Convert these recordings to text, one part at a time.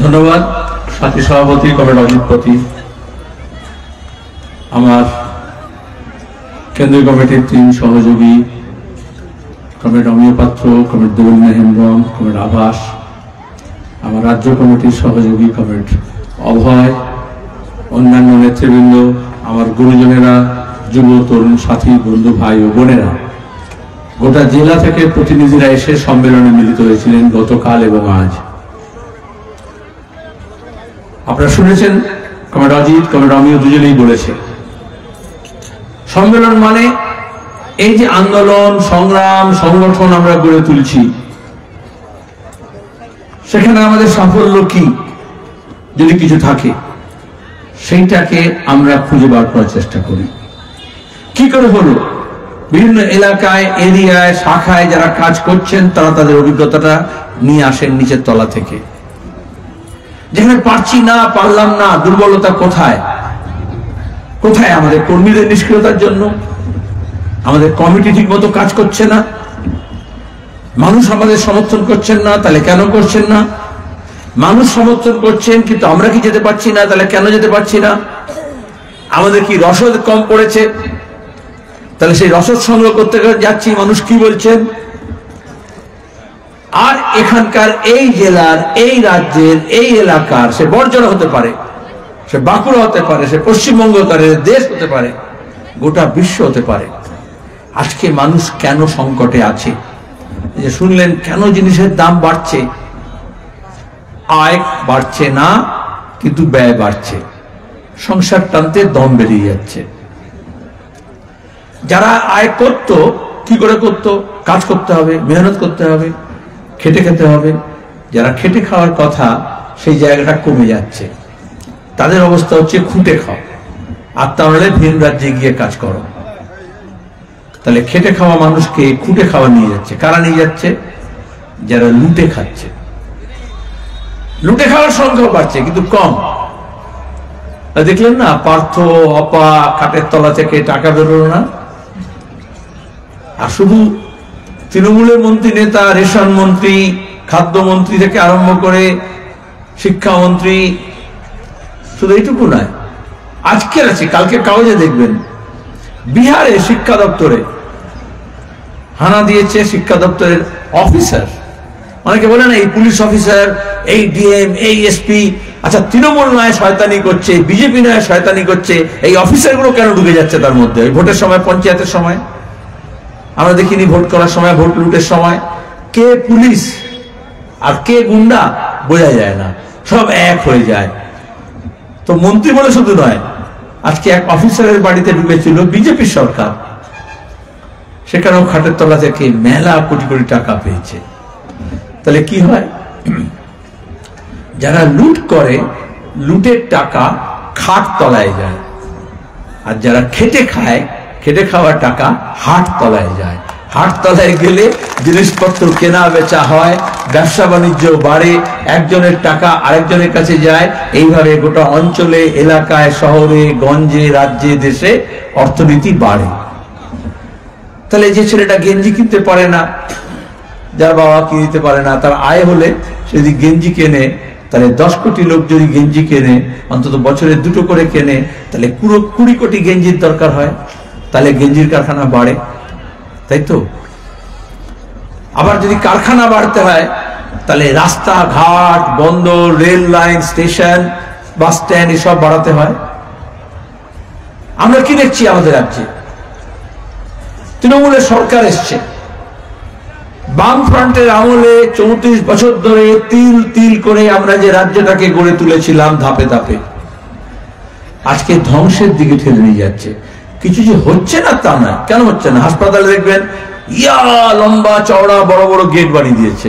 ধন্যবাদ সাথী সভাপতি কমরেড অজিতপতি, আমার কেন্দ্রীয় কমিটির 3 সহযোগী কমরেড অমিয় পাত্র, কমরেড দেবেন্দ্র হেমব্রম, কমরেড আভাস, আমার রাজ্য কমিটির সহযোগী কমরেড অভয়, অন্যান্য নেতৃবৃন্দ, আমার গুরুজনেরা, যুব তরুণ সাথী বন্ধু ভাই ও বোনেরা, গোটা জেলা থেকে প্রতিনিধিরা এসে সম্মেলনে মিলিত হয়েছিলেন গতকাল এবং আজ। আপনারা শুনেছেন কমরেড অজিত, কমরেড অমিয় দুজনেই বলেছে সম্মেলন মানে এই যে আন্দোলন সংগ্রাম সংগঠন আমরা গড়ে তুলছি, সেখানে আমাদের সাফল্য কি, যদি কিছু থাকে সেইটাকে আমরা খুঁজে বার করার চেষ্টা করি। কি করে হলো? বিভিন্ন এলাকায়, এরিয়ায়, শাখায় যারা কাজ করছেন তারা তাদের অভিজ্ঞতাটা নিয়ে আসেন নিচের তলা থেকে। যেখানে পারছি না, পারলাম না, দুর্বলতা কোথায় কোথায়? আমাদের কর্মীদের নিষ্ক্রিয়তার জন্য, আমাদের কমিটি ঠিক মতো কাজ করছে না, মানুষ আমাদের সমর্থন করছেন না, তাহলে কেন করছেন না? মানুষ সমর্থন করছেন কিন্তু আমরা কি যেতে পারছি না, তাহলে কেন যেতে পারছি না? আমাদের কি রসদ কম পড়েছে, তাহলে সেই রসদ সংগ্রহ করতে যাচ্ছি, মানুষ কি বলছেন? আর এখানকার এই জেলার, এই রাজ্যের, এই এলাকার, সে বর্জনা হতে পারে, সে বাঁকুড়া হতে পারে, সে পশ্চিমবঙ্গ হতে পারে, দেশ হতে পারে, গোটা বিশ্ব হতে পারে, আজকে মানুষ কেন সংকটে আছে? যে শুনলেন কেন জিনিসের দাম বাড়ছে, আয় বাড়ছে না কিন্তু ব্যয় বাড়ছে, সংসার টানতে দম বেরিয়ে যাচ্ছে। যারা আয় করত কি করে করত? কাজ করতে হবে, মেহনত করতে হবে, খেটে খেতে হবে। যারা খেটে খাওয়ার কথা সেই জায়গাটা কমে যাচ্ছে, তাদের অবস্থা হচ্ছে খুঁটে খাও, আর তাহলে ভিন রাজ্যে গিয়ে কাজ করো। তাহলে খেটে খাওয়া মানুষকে খুঁটে খাওয়া নিয়ে যাচ্ছে। কারা নিয়ে যাচ্ছে? যারা লুটে খাচ্ছে। লুটে খাওয়ার সংখ্যা বাড়ছে কিন্তু কম। দেখলেন না, পার্থ অপা খাটের তলা থেকে টাকা বেরোলো না। আর শুধু তৃণমূলের মন্ত্রী নেতা, রেশন মন্ত্রী, খাদ্যমন্ত্রী থেকে আরম্ভ করে শিক্ষামন্ত্রী, শুধু এইটুকু নয়, আজকের আছে কালকে কাগজে দেখবেন বিহারে শিক্ষা দপ্তরে হানা দিয়েছে শিক্ষা দপ্তরের অফিসার। অনেকে বলে না এই পুলিশ অফিসার, এই ডিএম, এই এসপি, আচ্ছা তৃণমূল নয় শয়তানি করছে, বিজেপি নয় শয়তানি করছে, এই অফিসারগুলো কেন ঢুকে যাচ্ছে তার মধ্যে? ভোটের সময়, পঞ্চায়েতের সময় আমরা দেখিনি, ভোট করার সময়, ভোট লুটের সময় কে পুলিশ আর কে গুন্ডা বোঝা যায় না, সব এক হয়ে যায়। তো মন্ত্রী বলে শুধু নয়, আজকে এক অফিসারের বাড়িতে ঢুকেছিল বিজেপি সরকার, সেখানেও খাটের তলা থেকে মেলা কোটি কোটি টাকা পেয়েছে। তাহলে কি হয়? যারা লুট করে, লুটের টাকা খাট তলায় যায়, আর যারা খেটে খায়, খেটে খাওয়ার টাকা হাট তলায় যায়। হাট তলায় গেলে জিনিসপত্র কেনা বেচা হয়, ব্যবসা বাণিজ্য বাড়ে, একজনের টাকা আরেকজনের কাছে যায়, এইভাবে গোটা অঞ্চলে, এলাকায়, শহরে, গঞ্জে, রাজ্যে, দেশে অর্থনীতি বাড়ে। তাহলে যে ছেলেটা গেঞ্জি কিনতে পারে না, যার বাবা কিনে দিতে পারে না, তার আয় হলে সে যদি গেঞ্জি কেনে, তাহলে 10 কোটি লোক যদি গেঞ্জি কেনে, অন্তত বছরে 2টো করে কেনে, তাহলে পুরো 20 কোটি গেঞ্জির দরকার হয়। তাহলে গেঞ্জির কারখানা বাড়ে, তাই তো? আবার যদি কারখানা বাড়তে হয়, তাহলে রাস্তা ঘাট, বন্দর, rail line, station, bus stand এসব বাড়াতে হয়। আমরা কি দেখছি আমাদের রাজ্যে? তৃণমূলের সরকার এসছে, বামফ্রন্টের আমলে 34 বছর ধরে তিল তিল করে আমরা যে রাজ্যটাকে গড়ে তুলেছিলাম ধাপে ধাপে, আজকে ধ্বংসের দিকে ঠেলে নিয়ে যাচ্ছে। কিছু যে হচ্ছে না তা নয়। কেন হচ্ছে না? হাসপাতালে দেখবেন ইয়া লম্বা চওড়া বড় বড় গেট বানিয়ে দিয়েছে।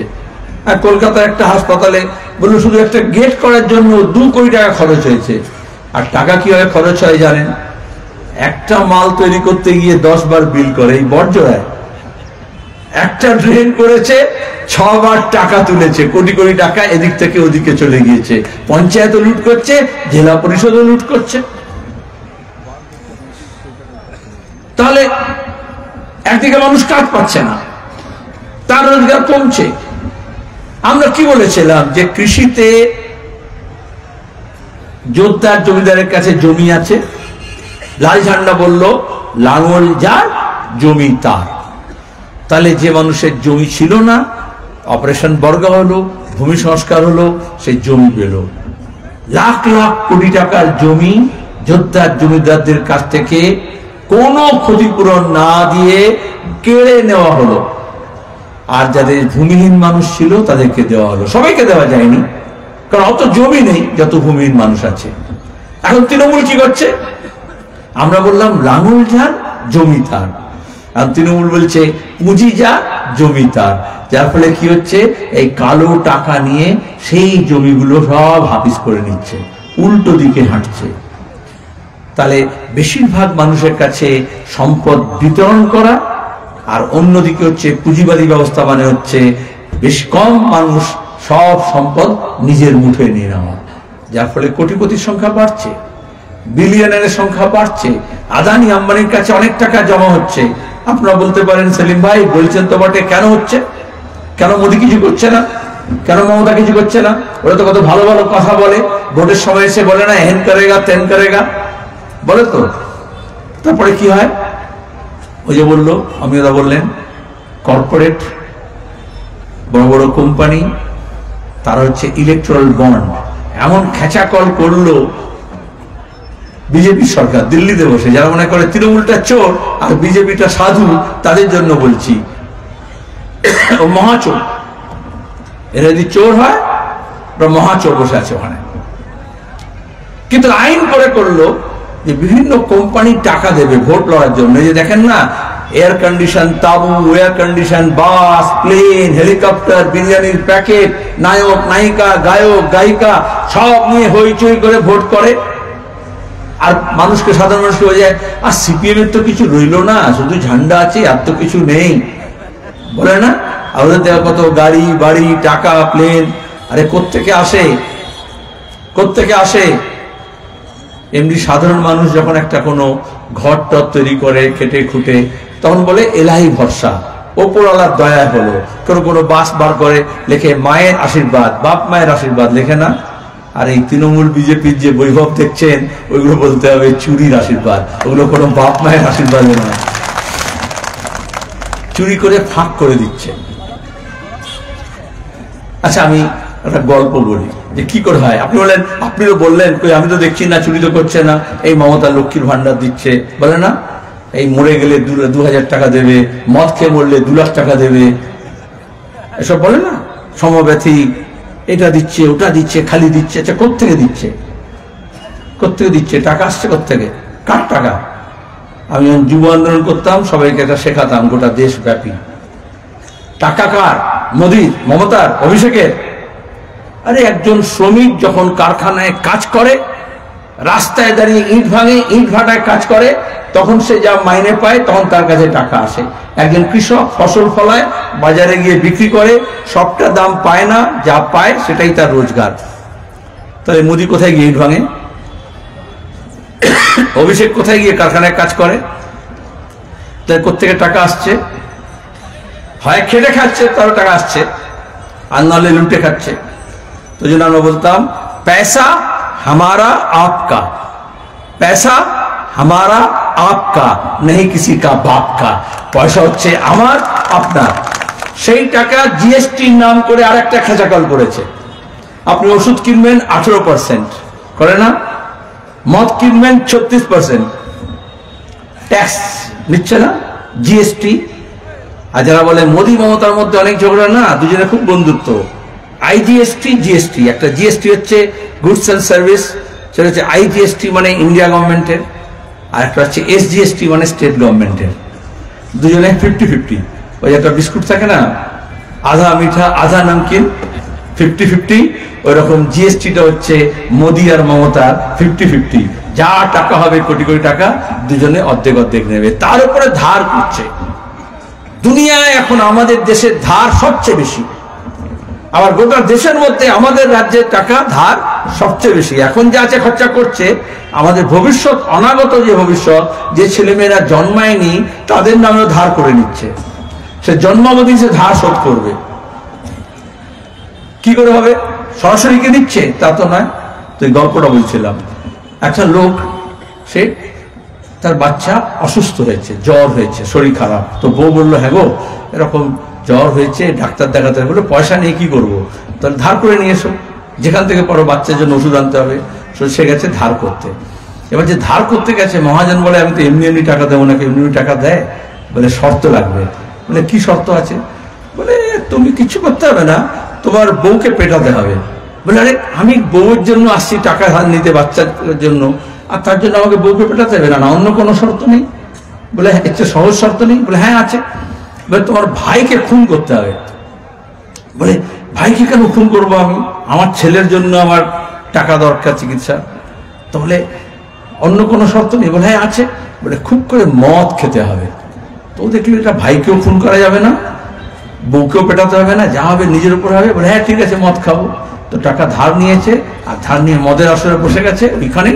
আর কলকাতার একটা হাসপাতালে বললো শুধু একটা গেট করার জন্য 2 কোটি টাকা খরচ হয়েছে। আর টাকা কিভাবে খরচ হয় জানেন? একটা মাল তৈরি করতে গিয়ে 10 বার বিল করে এই বর্জ্য। একটা ড্রেন করেছে, 6 বার টাকা তুলেছে, কোটি কোটি টাকা এদিক থেকে ওদিকে চলে গিয়েছে। পঞ্চায়েতও লুট করছে, জেলা পরিষদও লুট করছে। তাহলে একদিকে মানুষ কাজ পাচ্ছে না, তার রোজগার কমছে। আমরা কি বলেছিলাম যে কৃষিতে জোরদার জমিদারের কাছে জমি আছে, লাল ঝান্ডা বলল লাঙল যার জমি তার। তাহলে যে মানুষের জমি ছিল না, অপারেশন বর্গা হলো, ভূমি সংস্কার হলো, সেই জমি পেল। লাখ লাখ কোটি টাকার জমি জোরদার জমিদারদের কাছ থেকে কোনো ক্ষতিপূরণ না দিয়ে কেড়ে নেওয়া হলো। আর যাদের ভূমিহীন মানুষ ছিল তাদেরকে দেওয়া হলো। সবাইকে দেওয়া যায়নি, কারণ অত জমি নেই যত ভূমিহীন মানুষ আছে। এখন তৃণমূল কি করছে? আমরা বললাম লাঙল যার জমি তার, আর তৃণমূল বলছে পুঁজি যা জমি তার। যার ফলে কি হচ্ছে, এই কালো টাকা নিয়ে সেই জমিগুলো সব হাফিজ করে নিচ্ছে, উল্টো দিকে হাঁটছে। তাহলে বেশিরভাগ মানুষের কাছে সম্পদ বিতরণ করা, আর অন্যদিকে হচ্ছে পুঁজিবাদী ব্যবস্থা, মানে হচ্ছে বেশ কম মানুষ সব সম্পদ নিজের মুঠে নিয়ে নেওয়া। যার ফলে কোটি কোটির সংখ্যা বাড়ছে, বিলিয়নারের সংখ্যা বাড়ছে, আদানি আম্বানির কাছে অনেক টাকা জমা হচ্ছে। আপনারা বলতে পারেন সেলিম ভাই বলছেন তো বটে, কেন হচ্ছে? কেন মোদী কিছু করছে না? কেন মমতা কিছু করছে না? ওরা তো কত ভালো ভালো কথা বলে, ভোটের সময় এসে বলে না হেন করেগা তেন করেগা, বলে তো। তারপরে কি হয়? ওই যে বললো, অমিয়দা বললেন, কর্পোরেট বড় বড় কোম্পানি তারা হচ্ছে ইলেকট্রাল বন্ড এমন খেঁচাকল করলো বিজেপি সরকার দিল্লিতে বসে, যারা মনে করে তৃণমূলটা চোর আর বিজেপিটা সাধু, তাদের জন্য বলছি, ও মহাচোর। এরা যদি চোর হয়, ওরা মহাচোর বসে আছে ওখানে। কিন্তু আইন করে করলো যে বিভিন্ন কোম্পানি টাকা দেবে ভোট লড়ার জন্য। এই যে দেখেন না, এয়ার কন্ডিশন তাবু, এয়ার কন্ডিশন বাস, প্লেন, হেলিকপ্টার, বিরিয়ানির প্যাকেট, নায়ক নায়িকা, গায়ক গায়িকা সব নিয়ে হইচই করে ভোট করে। আর মানুষকে, সাধারণ মানুষকে হয়ে যায়, আর সিপিএম এর তো কিছু রইলো না, শুধু ঝান্ডা আছে, আর তো কিছু নেই, বলে না? আমাদের দেওয়া কত গাড়ি বাড়ি টাকা প্লেন, আরে কোত্থেকে আসে? কোত্থেকে আসে? এমনি সাধারণ মানুষ যখন একটা কোনো ঘর টর তৈরি করে খেটে খুঁটে, তখন বলে এলাহি ভরসা, ওপরওয়ালার দয়া হলো। কোনো কোনো বাস বার করে লেখে মায়ের আশীর্বাদ, বাপ মায়ের আশীর্বাদ লেখে না। আর এই তৃণমূল বিজেপির যে বৈভব দেখছেন, ওইগুলো বলতে হবে চুরির আশীর্বাদ, ওগুলো কোনো বাপ মায়ের আশীর্বাদ নয়, চুরি করে ফাঁক করে দিচ্ছে। আচ্ছা, আমি একটা গল্প বলি যে কি করে হয়। আপনি বলেন, আপনিও বললেন কই আমি তো দেখছি না, চুরি তো করছে না, এই মমতা লক্ষ্মীর ভান্ডার দিচ্ছে, বলে না? এই মরে গেলে 2000 টাকা দেবে, মদ খেয়ে মরলে 2 লাখ টাকা দেবে, এসব বলে না? সমব্যথী এটা দিচ্ছে ওটা দিচ্ছে, খালি দিচ্ছে। আচ্ছা, কোত্থেকে দিচ্ছে? কোত্থেকে দিচ্ছে? টাকা আসছে কোত্থেকে? কার টাকা? আমি যখন যুব আন্দোলন করতাম, সবাইকে এটা শেখাতাম গোটা দেশব্যাপী। টাকা কার? মোদির, মমতার, অভিষেকের? আরে একজন শ্রমিক যখন কারখানায় কাজ করে, রাস্তায় দাঁড়িয়ে ইট ভাঙে, ইট ভাটায় কাজ করে, তখন সে যা মাইনে পায়, তখন তার কাছে টাকা আসে। একজন কৃষক ফসল ফলায়, বাজারে গিয়ে বিক্রি করে, সবটা দাম পায় না, যা পায় সেটাই তার রোজগার। তাহলে মোদি কোথায় গিয়ে ইট ভাঙে? অভিষেক কোথায় গিয়ে কারখানায় কাজ করে? তাহলে কোত্থেকে টাকা আসছে? হয় খেটে খাচ্ছে, তারও টাকা আসছে, আর নাহলে লুটে খাচ্ছে। তো জন্য আমরা বলতাম पैसा हमारा आपका, पैसा हमारा आपका, नहीं किसी का बाप का। পয়সা হচ্ছে আমার আপনার। সেই টাকা জিএসটির নাম করে আরেকটা খেঁচাকল করেছে। আপনি ওষুধ কিনবেন 18% করে না, মদ কিনবেন 36% ট্যাক্স নিচ্ছে না, জিএসটি। আর যারা বলে মোদি মমতার মধ্যে অনেক ঝগড়া, না, দুজনে খুব বন্ধুত্ব। আইজিএসটি জিএসটি, একটা জিএসটি হচ্ছে গুডস এন্ড সার্ভিস, সেটা হচ্ছে আইজিএসটি মানে ইন্ডিয়া গভর্নমেন্টের, আর একটা হচ্ছে এসজিএসটি মানে স্টেট গভর্নমেন্টের। দুজনে 50-50। ওই একটা বিস্কুট থাকে না, আধা মিঠা আধা নমকিন, 50-50, ওই রকম জিএসটিটা হচ্ছে মোদি আর মমতার 50-50। যা টাকা হবে কোটি কোটি টাকা, দুজনে অর্ধেক অর্ধেক নেবে। তার উপরে ধার করছে। দুনিয়ায় এখন আমাদের দেশের ধার সবচেয়ে বেশি, আবার গোটা দেশের মধ্যে আমাদের রাজ্যের টাকা ধার সবচেয়ে বেশি। এখন যা আছে খরচা করছে, আমাদের ভবিষ্যৎ, অনাগত যে ভবিষ্যৎ, যে ছেলেমেয়েরা জন্মায়নি তাদের নামেও ধার করে নিচ্ছে। সে জন্মাবধি সে ধার শোধ করবে। কি করে হবে? সরাসরি কে দিচ্ছে তা তো নয়, তো এই গল্পটা বলছিলাম, একটা লোক সে তার বাচ্চা অসুস্থ হয়েছে, জ্বর হয়েছে, শরীর খারাপ। তো বউ বললো, হ্যাঁ গো এরকম জ্বর হয়েছে, ডাক্তার দেখাতে হবে। বলে পয়সা নিয়ে কি করবো? তাহলে ধার করে নিয়ে এসো, যেখান থেকে পরো বাচ্চার জন্য ওষুধ আনতে হবে। সে গেছে ধার করতে। এবার যে ধার করতে গেছে, মহাজন বলে আমি তো এমনি এমনি টাকা দেবো নাকি, এমনি এমনি টাকা দেয়? বলে শর্ত লাগবে। বলে কি শর্ত আছে? বলে তুমি কিছু করতে হবে না, তোমার বউকে পেটাতে হবে। বলে আরে আমি বউয়ের জন্য আসছি টাকা ধার নিতে বাচ্চার জন্য, আর তার জন্য আমাকে বউকে পেটাতে হবে? না, অন্য কোনো শর্ত নেই। বলে এর চেয়ে সহজ শর্ত নেই? বলে হ্যাঁ আছে। বলে তোমার ভাইকে খুন করতে হবে। বলে ভাইকে কেন খুন করবো আমি? আমার ছেলের জন্য আমার টাকা দরকার, চিকিৎসা। তাহলে অন্য কোনো শর্ত নেই? বলে হ্যাঁ আছে। বলে খুব করে মদ খেতে হবে। তো দেখলি এটা ভাইকেও খুন করা যাবে না, বউকেও পেটাতে হবে না, যা হবে নিজের উপর হবে। বলে হ্যাঁ ঠিক আছে, মদ খাবো। তো টাকা ধার নিয়েছে, আর ধার নিয়ে মদের আসরে বসে গেছে। ওইখানে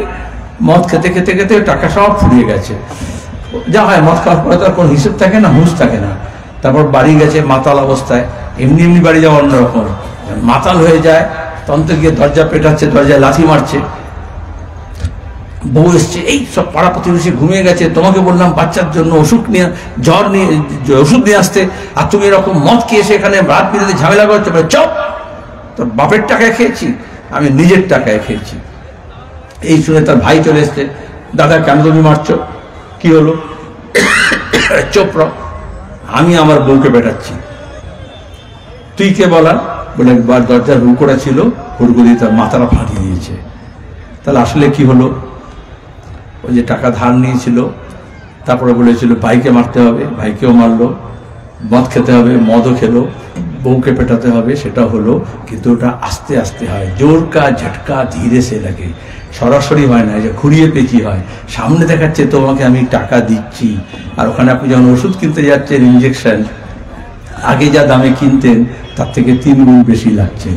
মদ খেতে খেতে খেতে টাকা সব ফুরিয়ে গেছে। যা হয়, মদ খাওয়ার পরে তার কোনো হিসেব থাকে না, হুঁশ থাকে না। তারপর বাড়ি গেছে মাতাল অবস্থায়, এমনি এমনি বাড়ি যাওয়া অন্যরকম, মাতাল হয়ে যায়। তখন তো গিয়ে দরজা পেটাচ্ছে, দরজায় লাথি মারছে। বউ এসছে, এই সব পাড়া প্রতিবেশী ঘুমিয়ে গেছে, তোমাকে বললাম বাচ্চার জন্য ওষুধ নিয়ে, জ্বর নিয়ে ওষুধ নিয়ে আসতে, আর তুমি এরকম মদ খেয়ে এসে এখানে রাত বিরাতে ঝামেলা করছো। বলে চপ, তোর বাপের টাকায় খেয়েছি, আমি নিজের টাকায় খেয়েছি। এই শুনে তার ভাই চলে এসছে, দাদা কেন তুমি মারছো? কি হলো? চোপ, আমি আমার বউকে পেটাচ্ছি। তুই কে বলা? বলে একবার দরজার হুড়কোড়া ছিল, হুড়কো দিয়ে তার মাথাটা ফাটিয়ে দিয়েছে। তাহলে আসলে কি হলো? ওই যে টাকা ধার নিয়েছিল, তারপরে বলেছিল ভাইকে মারতে হবে, ভাইকেও মারলো। মদ খেতে হবে, মদও খেলো। বউকে পেটাতে হবে, সেটা হলো। কিন্তু ওটা আস্তে আস্তে হয়, জোর কা ঝটকা ধীরে সে লাগে, সরাসরি হয় না, যে ঘুরিয়ে পেঁচিয়ে হয়। সামনে দেখাচ্ছে তোমাকে আমি টাকা দিচ্ছি, আর ওখানে আপনি যখন ওষুধ কিনতে যাচ্ছেন, ইঞ্জেকশন আগে যা দামে কিনতেন তার থেকে 3 গুণ বেশি লাগছে।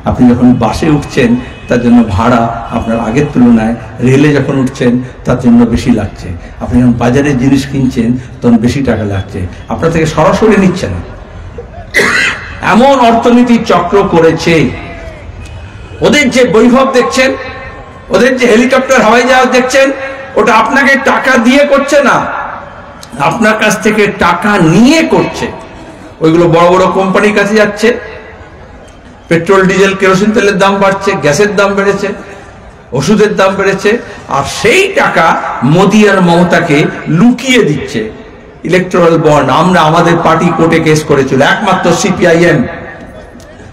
আপনি যখন বাসে উঠছেন তার জন্য ভাড়া আপনার আগের তুলনায়, রেলে যখন উঠছেন তার জন্য বেশি লাগছে। আপনি যখন বাজারে জিনিস কিনছেন তখন বেশি টাকা লাগছে, আপনার থেকে সরাসরি নিচ্ছে না। এমন অর্থনীতি চক্র করেছে। ওদের যে বৈভব দেখছেন, ওদের যে হেলিকপ্টার, হাওয়াই জাহাজ দেখছেন, ওটা আপনাকে টাকা দিয়ে করছে না, আপনার কাছ থেকে টাকা নিয়ে করছে। ওইগুলো বড় বড় কোম্পানির কাছে যাচ্ছে। পেট্রোল, ডিজেল, কেরোসিন তেলের দাম বাড়ছে, গ্যাসের দাম বেড়েছে, ওষুধের দাম বেড়েছে, আর সেই টাকা মোদি আর মমতাকে লুকিয়ে দিচ্ছে। ইলেকট্রাল বন্ড, আমরা আমাদের পার্টি কোর্টে কেস করেছিল, একমাত্র সিপিআইএম,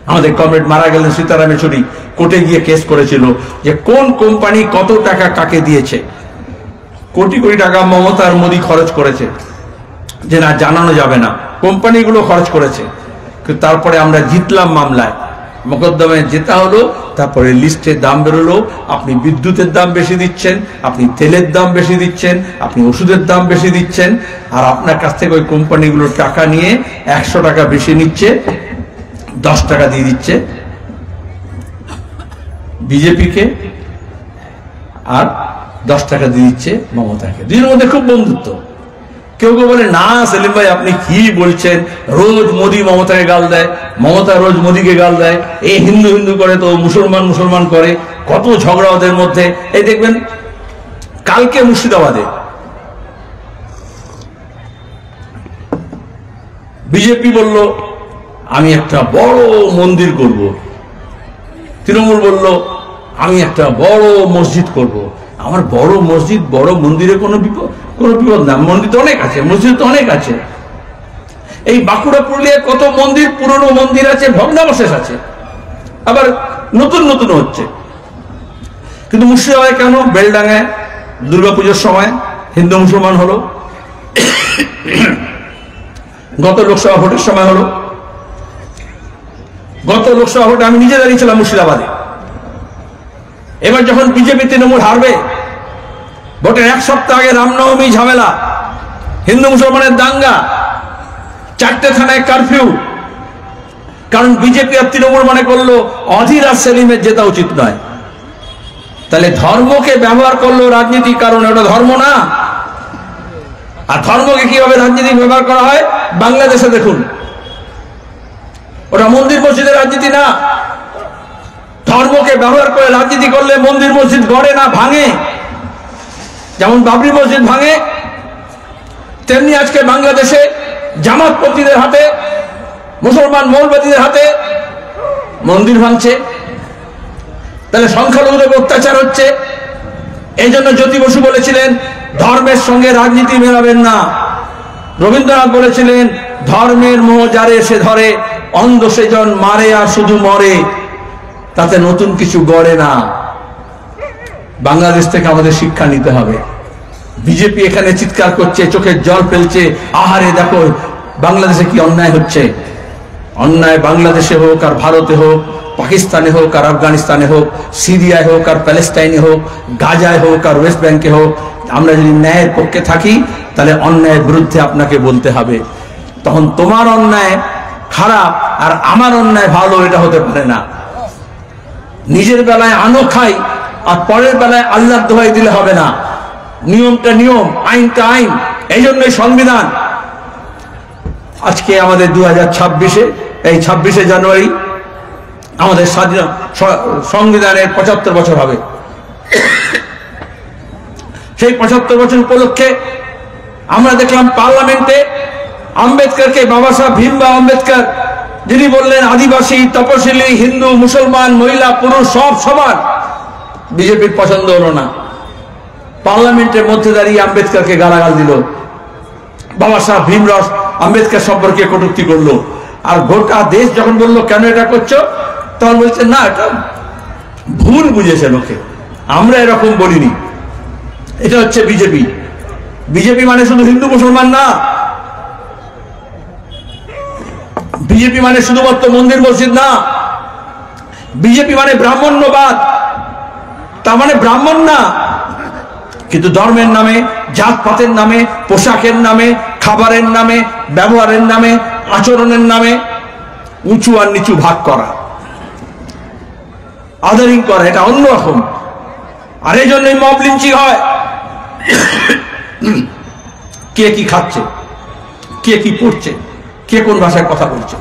আমাদের কমরেড মারা গেলেন সীতারাম ইয়েচুরি, কোর্টে গিয়ে কেস করেছিল যে কোন কোম্পানি কত টাকা কাকে দিয়েছে। কোটি কোটি টাকা মমতা আর মোদি খরচ করেছে, যে না জানানো যাবে না, কোম্পানিগুলো খরচ করেছে। কিন্তু তারপরে আমরা জিতলাম মামলায়, মোকদ্দমায় জেতা হলো। তারপরে লিস্টের দাম বেরোলো, আপনি বিদ্যুতের দাম বেশি দিচ্ছেন, আপনি তেলের দাম বেশি দিচ্ছেন, আপনি ওষুধের দাম বেশি দিচ্ছেন, আর আপনার কাছ থেকে ওই কোম্পানিগুলো টাকা নিয়ে 100 টাকা বেশি নিচ্ছে, 10 টাকা দিয়ে দিচ্ছে বিজেপিকে, আর 10 টাকা দিয়ে দিচ্ছে মমতাকে। দুজনের মধ্যে খুব বন্ধুত্ব। কেউ কেউ বলে না সেলিম ভাই আপনি কি বলছেন, রোজ মোদি মমতাকে গাল দেয়, মমতা রোজ মোদিকে গাল দেয়, এই হিন্দু হিন্দু করে তো মুসলমান মুসলমান করে, কত ঝগড়া ওদের মধ্যে। এই দেখবেন কালকে মুর্শিদাবাদে বিজেপি বলল আমি একটা বড় মন্দির করব, তৃণমূল বলল আমি একটা বড় মসজিদ করব। আমার বড় মসজিদ, বড় মন্দিরে কোনো বিপদ না, মন্দির তো অনেক আছে, মসজিদ তো অনেক আছে। এই বাঁকুড়া, পুরুলিয়ায় কত মন্দির, পুরনো মন্দির আছে, ভগ্নাবশেষ আছে, আবার নতুন নতুন হচ্ছে। কিন্তু মুর্শিদাবাদে কেন? বেলডাঙ্গায় দুর্গাপুজোর সময় হিন্দু মুসলমান হলো, গত লোকসভা ভোটের সময় হলো। গত লোকসভা ভোটে আমি নিজে দাঁড়িয়েছিলাম মুর্শিদাবাদে। এবার যখন বিজেপি তৃণমূল হারবে, ভোটের 1 সপ্তাহ আগে রামনবমী ঝামেলা, হিন্দু মুসলমানের দাঙ্গা, 4টে থানায় কারফিউ, কারণ বিজেপি আর তৃণমূল মনে করলো অধীর আর সেলিমের জেতা উচিত নয়। তাহলে ধর্মকে ব্যবহার করলো রাজনীতির কারণে, ওটা ধর্ম না। আর ধর্মকে কিভাবে রাজনীতি ব্যবহার করা হয় বাংলাদেশে দেখুন, ওটা মন্দির মসজিদের রাজনীতি না। ধর্মকে ব্যবহার করে রাজনীতি করলে মন্দির মসজিদ গড়ে না, ভাঙে। যেমন বাবরি মসজিদ ভাঙে, তেমনি আজকে বাংলাদেশে জামাতপন্থীদের হাতে, মুসলমান মৌলবাদীদের হাতে মন্দির ভাঙছে। তাহলে সংখ্যালঘুদের অত্যাচার হচ্ছে। এই জন্য জ্যোতি বসু বলেছিলেন ধর্মের সঙ্গে রাজনীতি মেলাবেন না। রবীন্দ্রনাথ বলেছিলেন ধর্মের মোহ যারে সে ধরে, অন্ধ সেজন মারে আর শুধু মরে, তাতে নতুন কিছু গড়ে না। বাংলাদেশ থেকে আমাদের শিক্ষা নিতে হবে। বিজেপি এখানে চিৎকার করছে, চোখের জল ফেলছে, আহারে দেখো বাংলাদেশে কি অন্যায় হচ্ছে। অন্যায় বাংলাদেশে হোক আর ভারতে হোক, পাকিস্তানে হোক আর আফগানিস্তানে হোক, সিরিয়ায় হোক আর প্যালেস্টাইনে হোক, গাজায় হোক আর ওয়েস্ট ব্যাংকে হোক, আমরা যদি ন্যায়ের পক্ষে থাকি তাহলে অন্যায়ের বিরুদ্ধে আপনাকে বলতে হবে। তখন তোমার অন্যায় খারাপ আর আমার অন্যায় ভালো, এটা হতে পারে না। নিজের বেলায় আনো খাই আর পরের বেলায় আল্লাহর দোহাই দিলে হবে না। নিয়মটা নিয়ম, আইনটা আইন। এই জন্যই সংবিধান। আজকে আমাদের 2026-এ, এই 26শে জানুয়ারি আমাদের স্বাধীন সংবিধানের 75 বছর হবে। সেই 75 বছর উপলক্ষে আমরা দেখলাম পার্লামেন্টে আম্বেদকরকে, বাবা সাহেব ভীমরাও আম্বেদকর, যিনি বললেন আদিবাসী, তপশিলি, হিন্দু, মুসলমান, মহিলা, পুরুষ সব সমান। বিজেপির পছন্দ হলো না, পার্লামেন্টের মধ্যে দাঁড়িয়ে আম্বেদকরকে গালাগাল দিল। বাবা সাহেব ভীমরাও আম্বেদকর সম্পর্কে কটূক্তি করলো। আর গোটা দেশ যখন বললো কেন এটা করছো, তখন বলছে না এটা ভুল বুঝেছে লোকে, আমরা এরকম বলিনি। এটা হচ্ছে বিজেপি। বিজেপি মানে শুধু হিন্দু মুসলমান না, বিজেপি মানে শুধুমাত্র মন্দির মসজিদ না, বিজেপি মানে ব্রাহ্মণ্যবাদ। তার মানে ব্রাহ্মণ না, কিন্তু ধর্মের নামে, জাতপাতের নামে, পোশাকের নামে, খাবারের নামে, ব্যবহারের নামে, আচরণের নামে উঁচু আর নিচু ভাগ করা, আদারিং করা, এটা অন্যরকম। আর এই জন্যই মব লিঞ্চিং হয়। কে কি খাচ্ছে, কে কি পড়ছে, কে কোন ভাষায় কথা বলছে।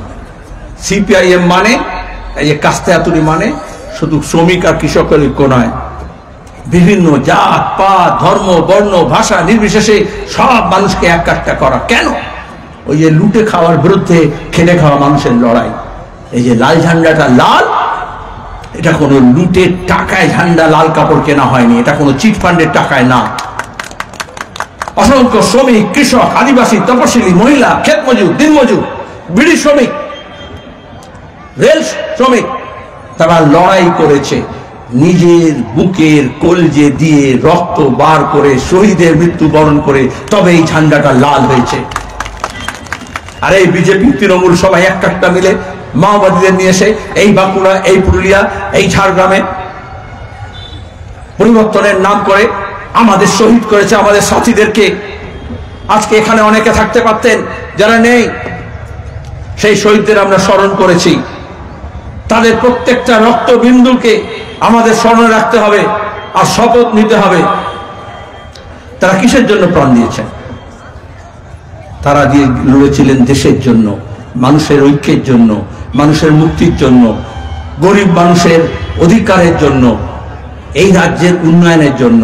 সিপিআইএম মানে, এই যে কাস্তে হাতুড়ি মানে শুধু শ্রমিক আর কৃষকের ঐক্য নয়, বিভিন্ন জাত পাত, ধর্ম, বর্ণ, ভাষা নির্বিশেষে সব মানুষকে এক কাট্টা করা। কেন? ওই যে লুটে খাওয়ার বিরুদ্ধে খেটে খাওয়া মানুষের লড়াই। এই যে লাল ঝান্ডাটা লাল, এটা কোনো লুটের টাকায় ঝান্ডা, লাল কাপড় কেনা হয়নি, এটা কোনো চিট ফান্ডের টাকায় না। অসংখ্য শ্রমিক, কৃষক, আদিবাসী, তপশিলি, মহিলা, ক্ষেত মজুর, দিন মজুর, বিড়ি শ্রমিক, রেল শ্রমিক, তারা লড়াই করেছে, নিজের বুকের কলজে দিয়ে রক্ত বার করে, শহীদের মৃত্যুবরণ করে, তবে এই ঝান্ডাটা লাল হয়েছে। আর এই বিজেপি, তৃণমূল সবাই এক কাট্টা মিলে মাওবাদীদের নিয়ে এসে এই বাঁকুড়া, এই পুরুলিয়া, এই ঝাড়গ্রামে পরিবর্তনের নাম করে আমাদের শহীদ করেছে, আমাদের সাথীদেরকে। আজকে এখানে অনেকে থাকতে পারতেন, যারা নেই, সেই শহীদদের আমরা স্মরণ করেছি। তাদের প্রত্যেকটা রক্তবিন্দুকে আমাদের স্মরণে রাখতে হবে আর শপথ নিতে হবে। তারা কিসের জন্য প্রাণ দিয়েছেন? তারা দিয়ে লড়েছিলেন দেশের জন্য, মানুষের ঐক্যের জন্য, মানুষের মুক্তির জন্য, গরিব মানুষের অধিকারের জন্য, এই রাজ্যের উন্নয়নের জন্য।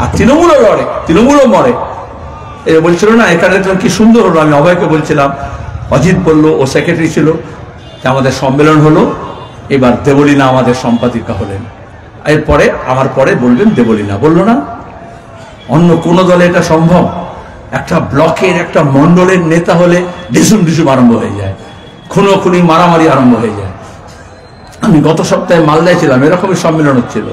আর তৃণমূলও লড়ে, তৃণমূলও মরে। এ বলছিল না এখানে কি সুন্দর হলো, আমি অভয়কে বলছিলাম, অজিত বলল, ও সেক্রেটারি ছিল, যে আমাদের সম্মেলন হলো, এবার দেবলীনা আমাদের সম্পাদিকা হলেন, এরপরে আমার পরে বলবেন দেবলীনা। বললো না? অন্য কোন দলে এটা সম্ভব? একটা ব্লকের, একটা মন্ডলের নেতা হলে ডিসুম ডিসুম আরম্ভ হয়ে যায়, খুনোখুনি, মারামারি আরম্ভ হয়ে যায়। আমি গত সপ্তাহে মালদায় ছিলাম, এরকমই সম্মেলন হচ্ছিল।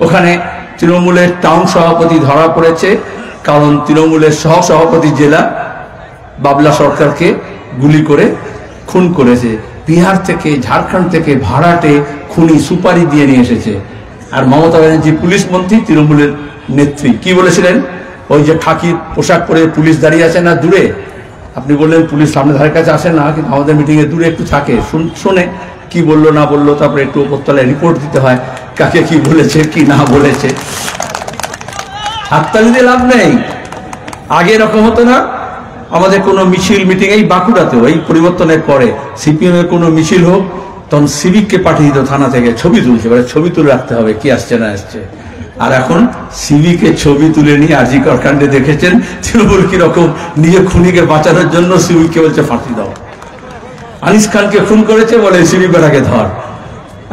ওখানে তৃণমূলের টাউন সভাপতি ধরা পড়েছে, কারণ তৃণমূলের সহসভাপতি জেলা বাবলা সরকারকে গুলি করে খুন করেছে। বিহার থেকে, ঝাড়খণ্ড থেকে ভাড়াটে খুনি সুপারি দিয়ে নিয়ে এসেছে। আর মমতা ব্যানার্জি পুলিশ মন্ত্রী, তৃণমূলের নেত্রী, কি বলেছিলেন? ওই যে খাকির পোশাক পরে পুলিশ দাঁড়িয়ে আছে না দূরে, আপনি বললেন পুলিশ সামনে ধারে কাছে আসে না, কিন্তু আমাদের মিটিং এ দূরে একটু থাকে, শুনে কি বললো না বললো, তারপরে একটু উপরতলায় রিপোর্ট দিতে হয় কাকে কি বলেছে কি না বলেছে। হাততালি দিয়ে লাভ নেই। আগে এরকম হতো না, আমাদের কোনো মিছিল মিটিং, এই বাঁকুড়াতেও এই পরিবর্তনের পরে সিপিএম এর কোনো মিছিল হোক, তখন সিভিককে পাঠিয়ে দিত থানা থেকে, ছবি তুলছে, ছবি তুলে রাখতে হবে কি আসছে না আসছে। আর এখন সিভিকে ছবি তুলে নিয়ে আজি কর কাণ্ডে দেখেছেন তৃণমূল কিরকম নিজে খুনিকে বাঁচানোর জন্য সিভিককে বলছে ফাঁসি দাও। আনিস খানকে খুন করেছে বলে সিভিক বেটাকে ধর।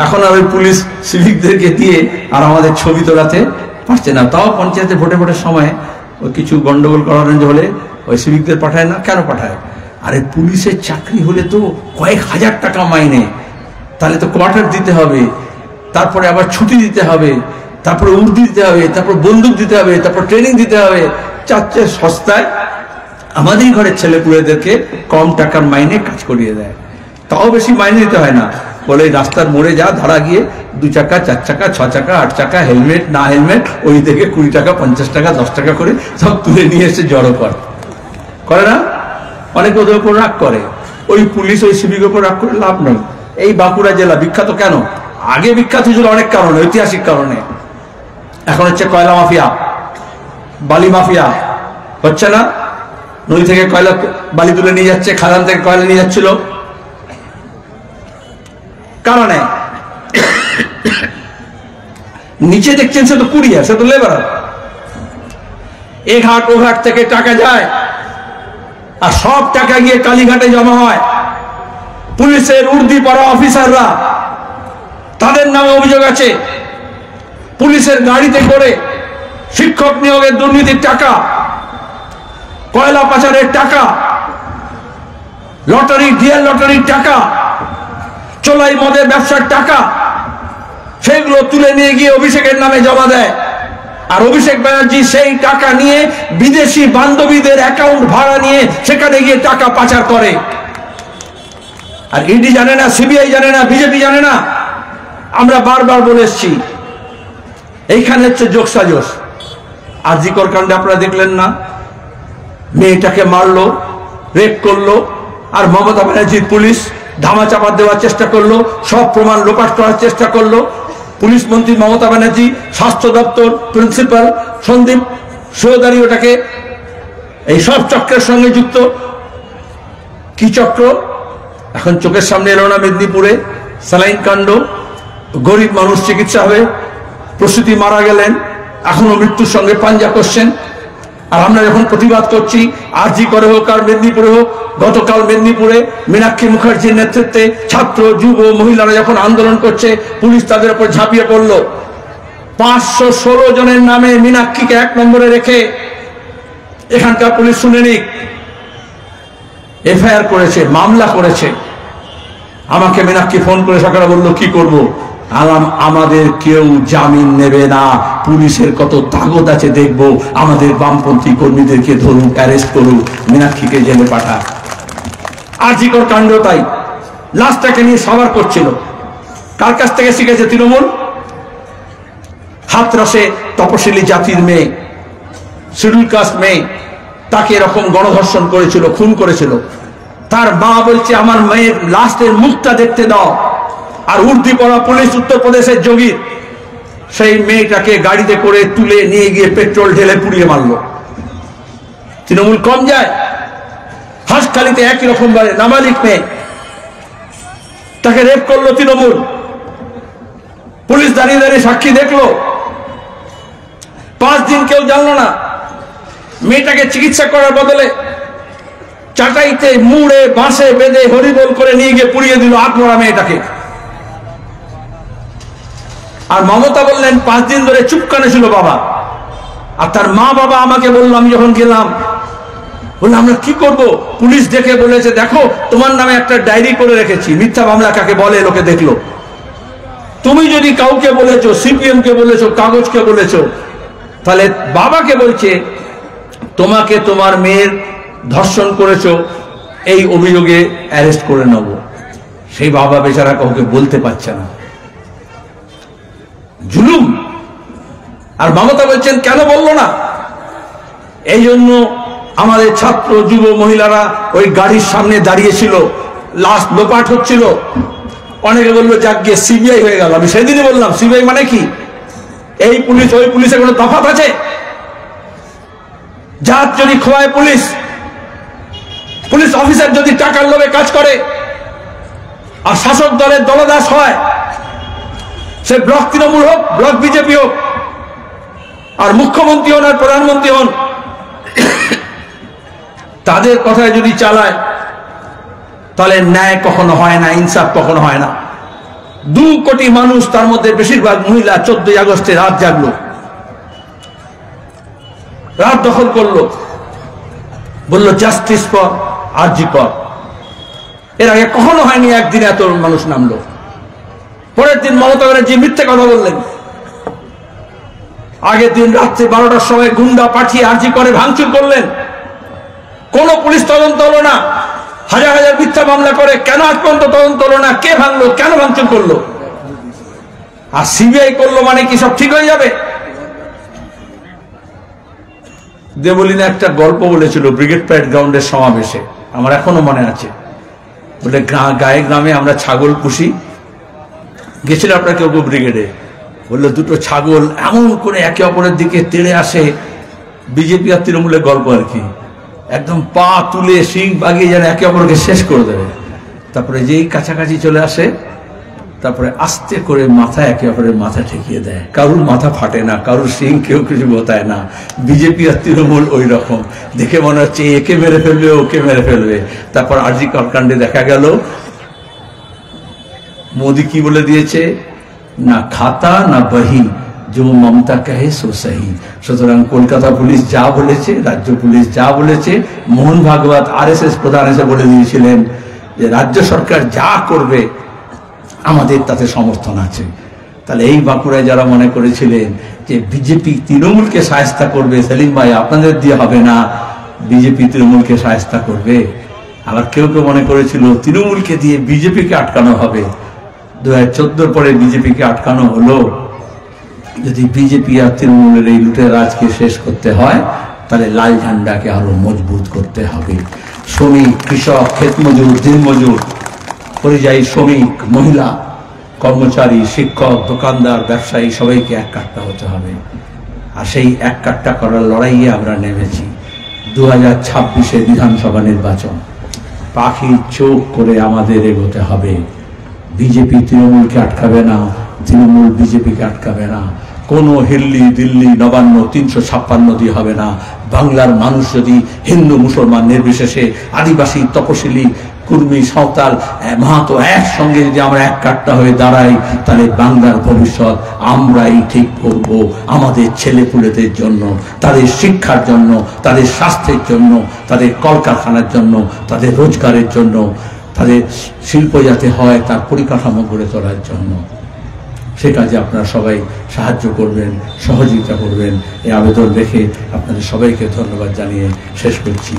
এখন আর ওই পুলিশ সিভিকদেরকে দিয়ে আর আমাদের ছবি তোলাতে পারছে না। তাও পঞ্চায়েতে ভোটের সময় ওই কিছু গন্ডগোল করানোর হলে ওই সিভিকদের পাঠায় না। কেন পাঠায়? আরে পুলিশের চাকরি হলে তো কয়েক হাজার টাকা মাইনে, তাহলে তো কোয়ার্টার দিতে হবে, তারপরে আবার ছুটি দিতে হবে, তারপরে উর্দি দিতে হবে, তারপর বন্দুক দিতে হবে, তারপর ট্রেনিং দিতে হবে। চাচ্ছে সস্তায় আমাদের ঘরের ছেলেপুলেদেরকে কম টাকার মাইনে কাজ করিয়ে দেয়, তাও বেশি মাইনে দিতে হয় না। বলে রাস্তার মোড়ে যা ধারা গিয়ে 2 চাকা 4 চাকা 6 চাকা 8 চাকা হেলমেট না হেলমেট ওই থেকে 20 টাকা 50 টাকা 10 টাকা করে সব তুলে নিয়ে এসে জড়ো করে না। অনেকে ওদের উপর রাগ করে, ওই পুলিশ ওই সিভিকের উপর রাগ করে লাভ নেই। এই বাঁকুড়া জেলা বিখ্যাত কেন? আগে বিখ্যাত ছিল অনেক কারণে, ঐতিহাসিক কারণে। এখন হচ্ছে কয়লা মাফিয়া, বালি মাফিয়া হচ্ছে না? নদী থেকে কয়লা বালি তুলে নিয়ে যাচ্ছে, খাদান থেকে কয়লা নিয়ে যাচ্ছিল কারণে। নিচে দেখছেন সে তো কুরিয়ার, সে তো লেবার। এ ঘাট ও ঘাট থেকে টাকা যায় আর সব টাকা গিয়ে কালীঘাটে জমা হয়। পুলিশের উর্দি পড়া অফিসাররা, তাদের নামে অভিযোগ আছে পুলিশের গাড়িতে করে শিক্ষক নিয়োগের দুর্নীতির টাকা, কয়লা পাচারের টাকা, লটারি ডিএল লটারির টাকা, চোলাই মদের ব্যবসার টাকা, সেগুলো তুলে নিয়ে গিয়ে অভিষেকের নামে জমা দেয়। আর অভিষেক ব্যানার্জি সেই টাকা নিয়ে বিদেশি বান্ধবীদের অ্যাকাউন্ট ভাড়া নিয়ে সেখানে গিয়ে টাকা পাচার করে। আর ইডি জানে না, সিবিআই জানে না, বিজেপি জানে না। আমরা বারবার বলে এসছি, এইখানে হচ্ছে যোগসাজশ। আরজি কর কাণ্ডে আপনারা দেখলেন না, মেয়েটাকে মারলো, রেপ করলো, আর মমতা ব্যানার্জির পুলিশ ধামাচাপা দেওয়ার চেষ্টা করলো, সব প্রমাণ লোপাট করার চেষ্টা করলো। পুলিশ মন্ত্রী মমতা ব্যানার্জি, স্বাস্থ্য দপ্তর প্রিন্সিপাল সন্দীপ সহদারি ওটাকে এই সব চক্রের সঙ্গে যুক্ত। কি চক্র? এখন চোখের সামনে এলো না? মেদিনীপুরে স্যালাইন কাণ্ড, গরিব মানুষ চিকিৎসা হবে, প্রসূতি মারা গেলেন, এখনো মৃত্যুর সঙ্গে পাঞ্জা করছেন। আর আমরা যখন প্রতিবাদ করছি, আরজি করে হোক আর মেদিনীপুরে হোক, গতকাল মেদিনীপুরে মীনাক্ষী মুখার্জির নেতৃত্বে ছাত্র যুব মহিলারা যখন আন্দোলন করছে, পুলিশ তাদের উপর ঝাঁপিয়ে পড়লো। 516 জনের নামে মীনাক্ষীকে 1 নম্বরে রেখে এখানকার পুলিশ শুনে নিক, এফআইআর করেছে, মামলা করেছে। আমাকে মীনাক্ষী ফোন করে সকালে বললো কি করব? আমাদের কেউ জামিন নেবে না, পুলিশের কত তাগত আছে দেখবো, আমাদের বামপন্থী কর্মীদেরকে ধরুন, অ্যারেস্ট করুন, মীনাক্ষীকে জেলে পাঠা। আরজি কর কাণ্ড তাই লাশটাকে নিয়ে সবার করছিল। কার কাছ থেকে শিখেছে তৃণমূল? হাতরাসে তপশিলি জাতির মেয়ে, শিডিউল কাস্ট মেয়ে, তাকে এরকম গণধর্ষণ করেছিল, খুন করেছিল। তার মা বলছে আমার মেয়ের লাশের মুখটা দেখতে দাও। আর উর্দি পড়া পুলিশ উত্তরপ্রদেশের যোগী সেই মেয়েটাকে গাড়িতে করে তুলে নিয়ে গিয়ে পেট্রোল ঢেলে পুড়িয়ে মারলো। তৃণমূল কম যায়? হাঁসখালিতে একই রকম ভাবে নাবালিক মেয়ে, তাকে রেপ করলো তৃণমূল, পুলিশ দাঁড়িয়ে দাঁড়িয়ে সাক্ষী দেখলো, 5 দিন কেউ জানলো না। মেয়েটাকে চিকিৎসা করার বদলে চাটাইতে মুড়ে বাঁশে বেঁধে হরিবোল করে নিয়ে গিয়ে পুড়িয়ে দিল আত্মরা মেয়েটাকে। আর মমতা বললেন 5 দিন ধরে চুপ কানে ছিল বাবা। আর তার মা বাবা আমাকে বললো, আমি যখন গেলাম, বললাম আমরা কি করব? পুলিশ দেখে বলেছে দেখো তোমার নামে একটা ডায়েরি করে রেখেছি, মিথ্যা মামলা কাকে বলে লোকে দেখলো। তুমি যদি কাউকে বলেছো, সিপিএম কে বলেছো, কাগজকে বলেছো, তাহলে বাবাকে বলছে তোমাকে তোমার মেয়ের ধর্ষণ করেছো, এই অভিযোগে অ্যারেস্ট করে নেব। সেই বাবা বেচারা কাউকে বলতে পারছে না, জুলুম। আর মমতা বলছেন কেন বললো না? এই জন্য আমাদের ছাত্র যুব মহিলারা ওই গাড়ির সামনে দাঁড়িয়েছিল, লাশ লোপাট হচ্ছিল। অনেকে বললো যাক গিয়ে সিবিআই হয়ে গেল। আমি সেদিনই বললাম সিবিআই মানে কি? এই পুলিশ ওই পুলিশের কোনো তফাৎ আছে? জাত যদি খোয়ায় পুলিশ, পুলিশ অফিসার যদি টাকার লোভে কাজ করে, আর শাসক দলের দলদাস হয়, সে ব্লক তৃণমূল হোক, ব্লক বিজেপি হোক, আর মুখ্যমন্ত্রী হন আর প্রধানমন্ত্রী হন, তাদের কথায় যদি চালায় তাহলে ন্যায় কখনো হয় না, ইনসাফ কখনো হয় না। 2 কোটি মানুষ, তার মধ্যে বেশিরভাগ মহিলা 14ই আগস্টে রাত জাগলো, রাত দখল করলো, বলল জাস্টিস ফর আরজি কর। এর আগে কখনো হয়নি, একদিন এত মানুষ নামলো। পরের দিন মমতা ব্যানার্জি মিথ্যে কথা বললেন, আগের দিন রাত্রে 12টার সময় গুন্ডা পাঠিয়ে আরজি করে ভাঙচুর করলেন, কোন পুলিশ তদন্ত হলো না, হাজার হাজার মিথ্যা মামলা করে কেন আজ পর্যন্ত তদন্ত হলো না? কে ভাঙলো, কেন ভাঙচুর করলো? আর সিবিআই করলো মানে কি সব ঠিক হয়ে যাবে? দেবলীনা একটা গল্প বলেছিল ব্রিগেড প্যারেড গ্রাউন্ডের সমাবেশে, আমার এখনো মনে আছে। বলে গায়ে গ্রামে আমরা ছাগল পুষি, গেছিল আপনার কেউ কেউ ব্রিগেডে, বললো 2টো ছাগল এমন করে একে অপরের দিকে তেড়ে আসে, বিজেপি আর তৃণমূলের গল্প আর কি, একদম পা তুলে শিং বাগিয়ে যেন একে অপরকে শেষ করে দেবে। তারপরে যেই কাছাকাছি চলে আসে, তারপরে আস্তে করে মাথা একে অপরের মাথা ঠেকিয়ে দেয়, কারুর মাথা ফাটে না, কারুর শিং কেউ কিছু গোতায় না। বিজেপি আর তৃণমূল ওই রকম, দেখে মনে হচ্ছে একে মেরে ফেলবে, ওকে মেরে ফেলবে। তারপর আরজি কাণ্ডে দেখা গেল মোদি কি বলে দিয়েছে, না খাতা না বহি, जो ममता कहे सो सही। সুতরাং কলকাতা পুলিশ যা বলেছে, রাজ্য পুলিশ যা বলেছে, মোহন ভাগবত আরএসএস প্রধান এসে বলে দিয়েছিলেন যে রাজ্য সরকার যা করবে আমাদের তাতে সমর্থন আছে। তাহলে এই বাঁকুড়ায় যারা মনে করেছিলেন যে বিজেপি তৃণমূলকে শায়েস্তা করবে, সেলিম ভাই আপনাদের দিয়ে হবে না, বিজেপি তৃণমূলকে শায়েস্তা করবে। আবার কেউ কেউ মনে করেছিল তৃণমূলকে দিয়ে বিজেপিকে আটকানো হবে। 2014 পরে বিজেপিকে আটকানো হলো। যদি বিজেপি আর তৃণমূলের এই লুটের রাজকে শেষ করতে হয় তাহলে লাল ঝান্ডাকে আরো মজবুত করতে হবে। শ্রমিক, কৃষক, ক্ষেতমজুর, দিনমজুর, পরিযায়ী শ্রমিক, মহিলা, কর্মচারী, শিক্ষক, দোকানদার, ব্যবসায়ী সবাইকে এক কাট্টা হতে হবে। আর সেই এক কাট্টা করার লড়াইয়ে আমরা নেমেছি। 2026-এ বিধানসভা নির্বাচন, পাখির চোখ করে আমাদের এগোতে হবে। বিজেপি তৃণমূলকে আটকাবে না, তৃণমূল বিজেপিকে আটকাবে না। কোনো হিল্লি দিল্লি নবান্ন 356 দিয়ে হবে না। বাংলার মানুষ যদি হিন্দু মুসলমান নির্বিশেষে, আদিবাসী, তপশিলি, কুর্মী, সাঁওতাল, মাহাতো একসঙ্গে যদি আমরা এক কাট্টা হয়ে দাঁড়াই তাহলে বাংলার ভবিষ্যৎ আমরাই ঠিক করব। আমাদের ছেলেপুলেদের জন্য, তাদের শিক্ষার জন্য, তাদের স্বাস্থ্যের জন্য, তাদের কলকারখানার জন্য, তাদের রোজগারের জন্য, তাদের শিল্প যাতে হয় তার পরিকাঠামো গড়ে তোলার জন্য। সে কাজে আপনারা সবাই সাহায্য করবেন, সহযোগিতা করবেন, এই আবেদন রেখে আপনাদের সবাইকে ধন্যবাদ জানিয়ে শেষ করছি।